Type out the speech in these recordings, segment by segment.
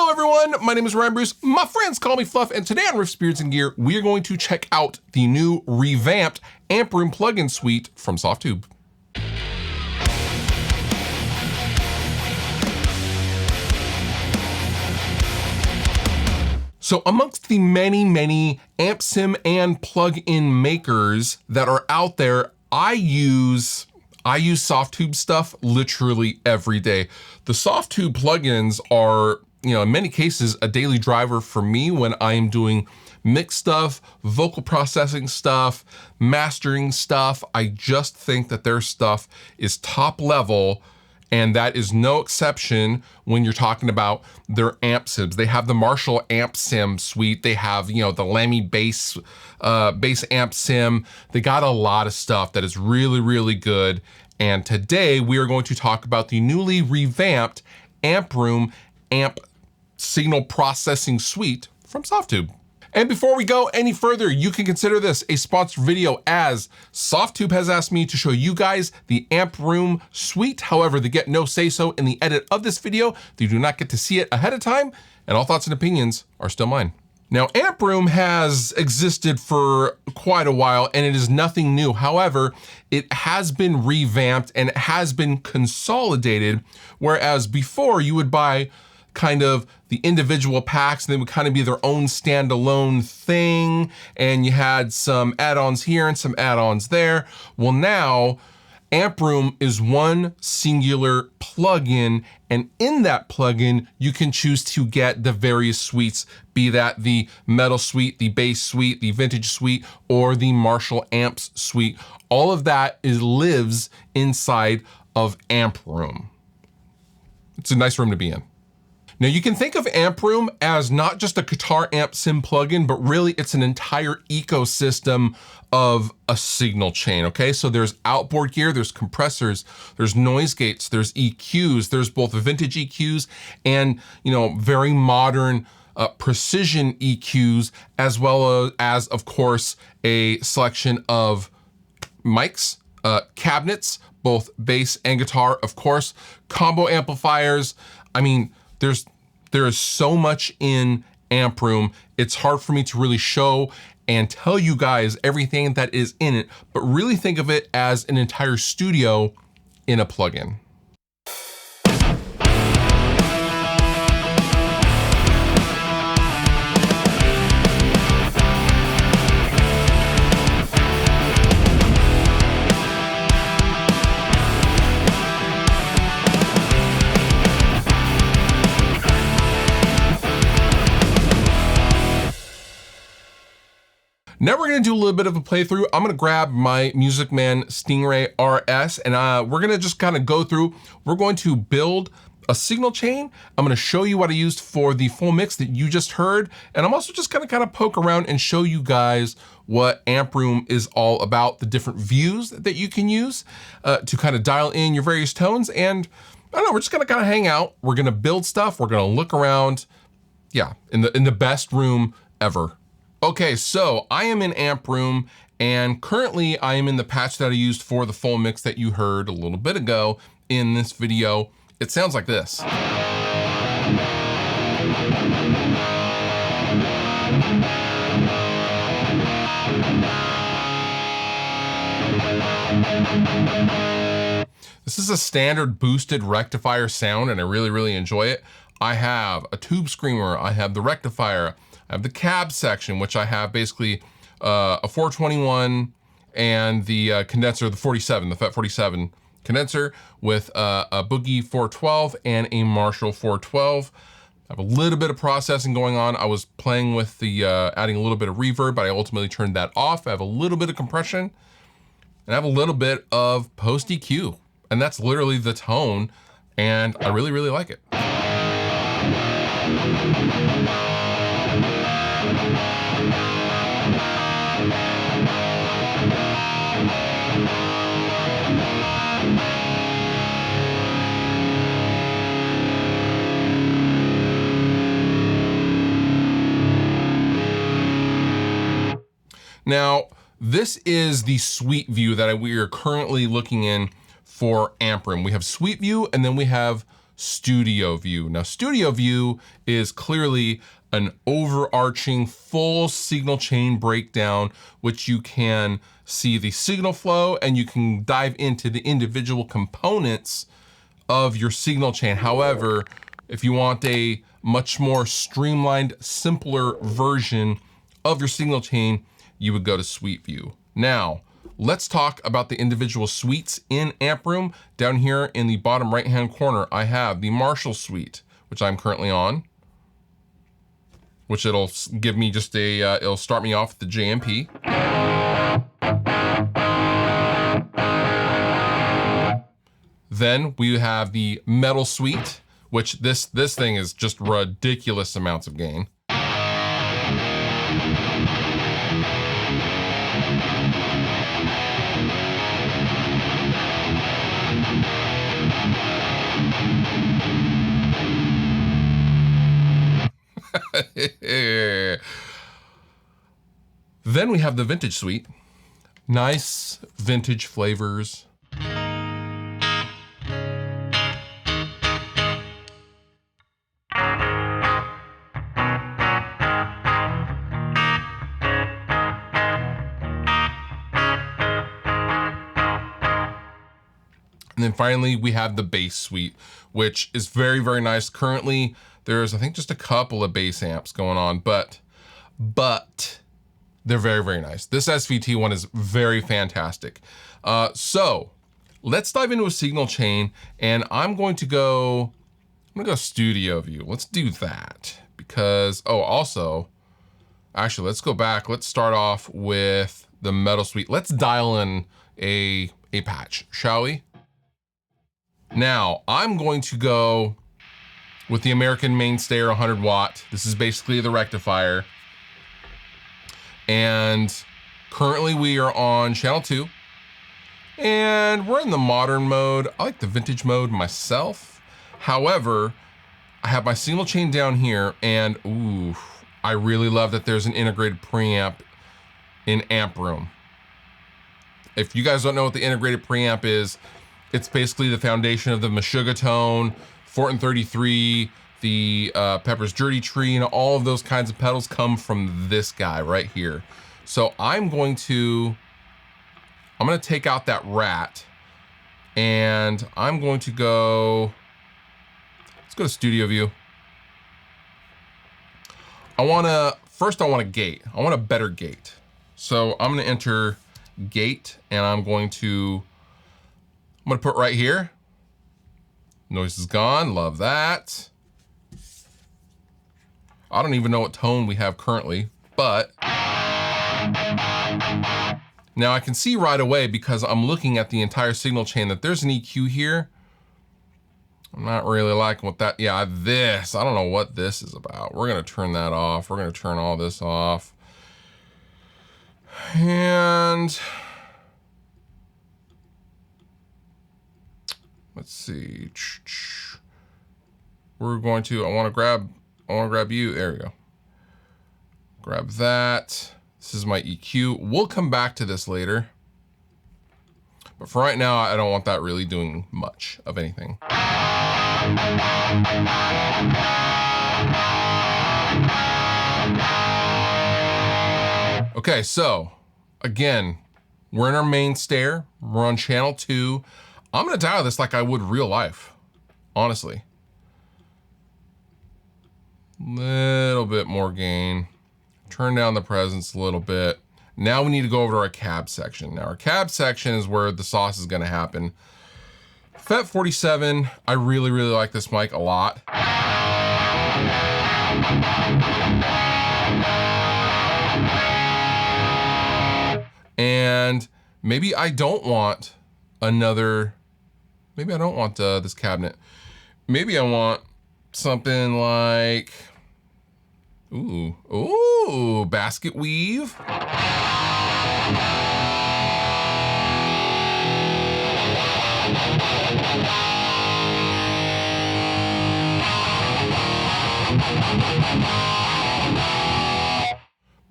Hello everyone, my name is Ryan Bruce. My friends call me Fluff, and today on Riffs, Beards, and Gear, we are going to check out the new revamped Amp Room plugin suite from Softube. So amongst the many amp sim and plugin makers that are out there, I use Softube stuff literally every day. The Softube plugins are, in many cases, a daily driver for me when I am doing mix stuff, vocal processing stuff, mastering stuff. I just think that their stuff is top level, and that is no exception when you're talking about their amp sims. They have the Marshall amp sim suite. They have, the Lemmy bass amp sim. They got a lot of stuff that is really good. And today we are going to talk about the newly revamped Amp Room amp signal processing suite from Softube. And before we go any further, you can consider this a sponsored video, as Softube has asked me to show you guys the Amp Room suite. However, they get no say-so in the edit of this video. They do not get to see it ahead of time, and all thoughts and opinions are still mine. Now, Amp Room has existed for quite a while, and it is nothing new. However, it has been revamped and it has been consolidated, whereas before you would buy kind of the individual packs, and they would kind of be their own standalone thing, and you had some add-ons here and some add-ons there. Well, now Amp Room is one singular plugin, and in that plugin you can choose to get the various suites, be that the metal suite, the bass suite, the vintage suite, or the Marshall amps suite. All of that lives inside of Amp Room. It's a nice room to be in. Now, you can think of Amp Room as not just a guitar amp sim plugin, but really it's an entire ecosystem of a signal chain, okay? So there's outboard gear, there's compressors, there's noise gates, there's EQs, there's both vintage EQs and, very modern precision EQs, as well as, of course, a selection of mics, cabinets, both bass and guitar, of course, combo amplifiers. I mean, there is so much in Amp Room. It's hard for me to really show and tell you guys everything that is in it, but really think of it as an entire studio in a plugin. Now we're gonna do a little bit of a playthrough. I'm gonna grab my Music Man Stingray RS, and we're gonna just kind of go through. We're going to build a signal chain. I'm gonna show you what I used for the full mix that you just heard, and I'm also just gonna kind of poke around and show you guys what Amp Room is all about, the different views that you can use to kind of dial in your various tones. And I don't know, we're just gonna kind of hang out. We're gonna build stuff. We're gonna look around. Yeah, in the best room ever. Okay, so I am in Amp Room, and currently I am in the patch that I used for the full mix that you heard a little bit ago in this video. It sounds like this. This is a standard boosted rectifier sound, and I really enjoy it. I have a tube screamer, I have the rectifier, I have the cab section, which I have basically a 421 and the condenser, the 47, the FET 47 condenser with a Boogie 412 and a Marshall 412. I have a little bit of processing going on. I was playing with the adding a little bit of reverb, but I ultimately turned that off. I have a little bit of compression, and I have a little bit of post EQ, and that's literally the tone, and I really like it. Now, this is the suite view that we are currently looking in for Amp Room. We have suite view, and then we have Studio View. Now, Studio View is clearly an overarching full signal chain breakdown, which you can see the signal flow and you can dive into the individual components of your signal chain. However, if you want a much more streamlined, simpler version of your signal chain, you would go to Suite View. Now, let's talk about the individual suites in Amp Room. Down here in the bottom right-hand corner, I have the Marshall suite, which I'm currently on, which it'll give me just a, it'll start me off with the JMP. Then we have the Metal suite, which this thing is just ridiculous amounts of gain. Then we have the Vintage suite. Nice vintage flavors. And then finally, we have the bass suite, which is very, very nice. Currently, there's, I think, just a couple of bass amps going on, but they're very, very nice. This SVT one is very fantastic. So let's dive into a signal chain, and I'm gonna go Studio View. Let's do that because, oh, also, actually, let's go back. Let's start off with the Metal suite. Let's dial in a patch, shall we? Now, I'm going to go with the American Mainstayer 100 watt. This is basically the rectifier. And currently we are on channel 2. And we're in the modern mode. I like the vintage mode myself. However, I have my signal chain down here, and ooh, I really love that there's an integrated preamp in Amp Room. If you guys don't know what the integrated preamp is, it's basically the foundation of the Meshuggah Tone, Fortin 33, the Pepper's Dirty Tree, and all of those kinds of pedals come from this guy right here. So I'm gonna take out that rat, and I'm going to go, let's go to Studio View. First I want a gate. I want a better gate. So I'm gonna enter gate, and I'm gonna put right here. Noise is gone, love that. I don't even know what tone we have currently, but now I can see right away, because I'm looking at the entire signal chain, that there's an EQ here. I'm not really liking what that, I don't know what this is about. We're gonna turn that off. We're gonna turn all this off. And let's see. I want to grab you. There we go. Grab that. This is my EQ. We'll come back to this later. But for right now, I don't want that really doing much of anything. Okay, so again, we're in our main stair. We're on channel 2. I'm gonna dial this like I would real life, honestly. Little bit more gain. Turn down the presence a little bit. Now we need to go over to our cab section. Now our cab section is where the sauce is gonna happen. FET 47, I really, really like this mic a lot. And maybe I don't want this cabinet. Maybe I want something like, ooh, basket weave.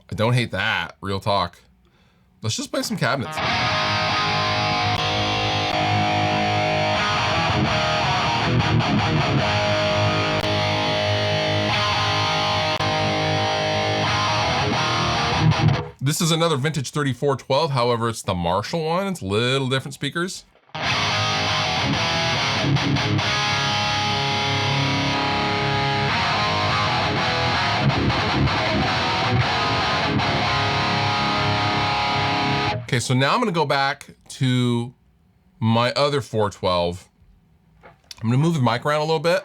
I don't hate that, real talk. Let's just play some cabinets. This is another vintage 3412, however, it's the Marshall one. It's a little different speakers. Okay, so now I'm gonna go back to my other 412. I'm gonna move the mic around a little bit.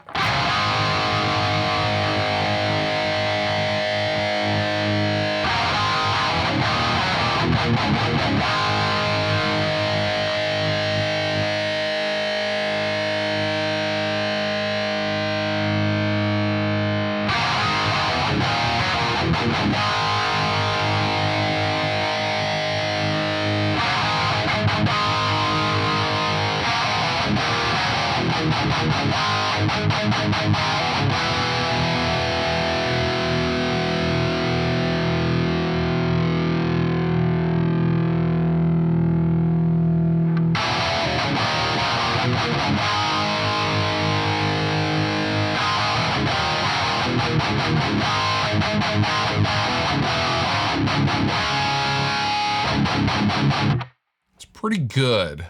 It's pretty good.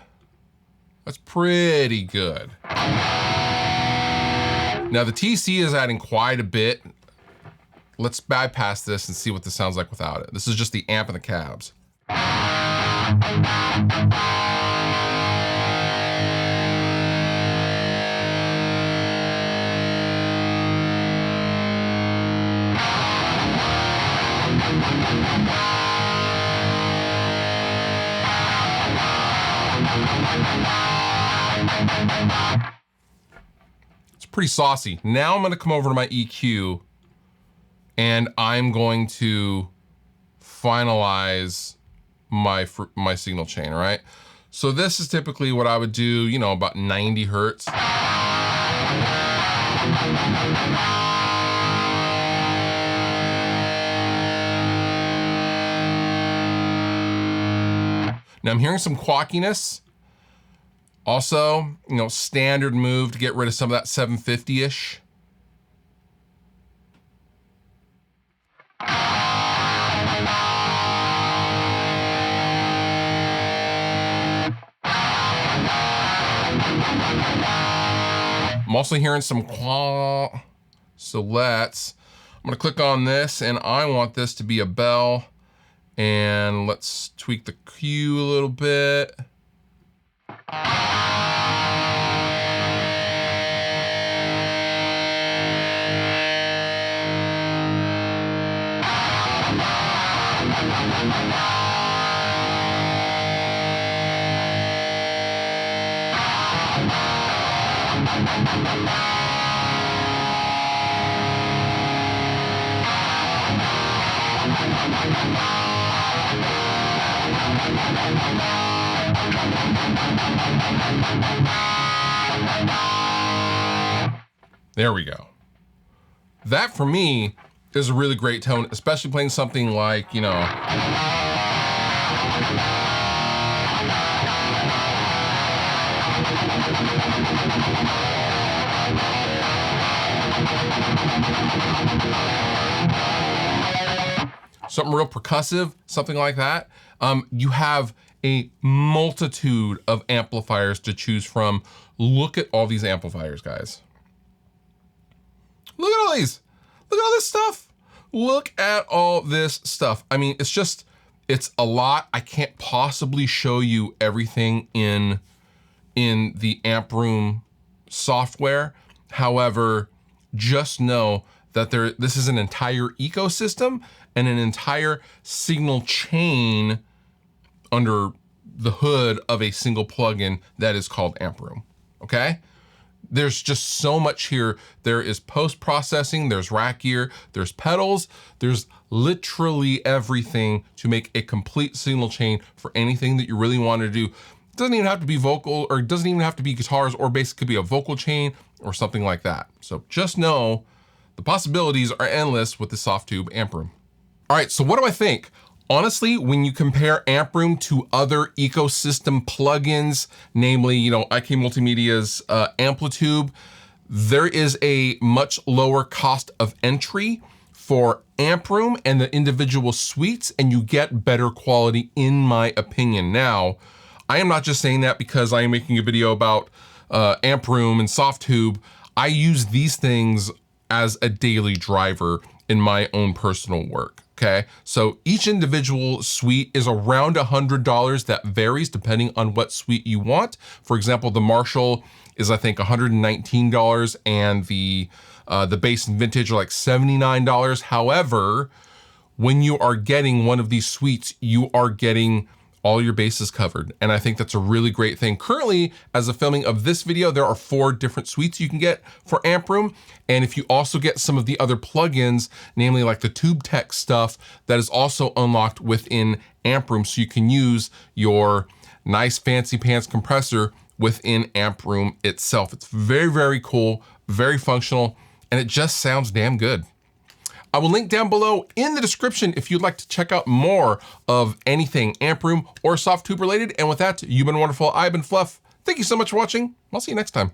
That's pretty good. Now the TC is adding quite a bit. Let's bypass this and see what this sounds like without it. This is just the amp and the cabs. It's pretty saucy. Now I'm gonna come over to my EQ and I'm going to finalize my signal chain, all right? So this is typically what I would do, you know, about 90 Hertz. Now I'm hearing some quackiness. Also, you know, standard move to get rid of some of that 750-ish. I'm also hearing some quah. So I'm gonna click on this and I want this to be a bell. And let's tweak the Q a little bit. There we go. That for me is a really great tone, especially playing something like, you know, something real percussive, something like that. You have a multitude of amplifiers to choose from. Look at all these amplifiers, guys. Look at all these. Look at all this stuff. Look at all this stuff. I mean, it's a lot. I can't possibly show you everything in the Amp Room software. However, just know that this is an entire ecosystem and an entire signal chain under the hood of a single plugin that is called Amp Room, okay? There's just so much here. There is post-processing, there's rack gear, there's pedals, there's literally everything to make a complete signal chain for anything that you really want to do. It doesn't even have to be vocal, or it doesn't even have to be guitars, or bass. It could be a vocal chain or something like that. So just know the possibilities are endless with the Softube Amp Room. All right, so what do I think? Honestly, when you compare Amp Room to other ecosystem plugins, namely, you know, IK Multimedia's Amplitube, there is a much lower cost of entry for amp room and the individual suites, and you get better quality in my opinion. Now, I am not just saying that because I am making a video about amp room and Softube. I use these things as a daily driver in my own personal work, okay? So each individual suite is around $100. That varies depending on what suite you want. For example, the Marshall is I think $119, and the base and vintage are like $79. However, when you are getting one of these suites, you are getting all your bases covered. And I think that's a really great thing. Currently, as of filming of this video, there are 4 different suites you can get for amp room. And if you also get some of the other plugins, namely like the Tube Tech stuff, that is also unlocked within amp room. So you can use your nice fancy pants compressor within amp room itself. It's very, very cool, very functional, and it just sounds damn good. I will link down below in the description if you'd like to check out more of anything amp room or Softube related. And with that, you've been wonderful. I've been Fluff. Thank you so much for watching. I'll see you next time.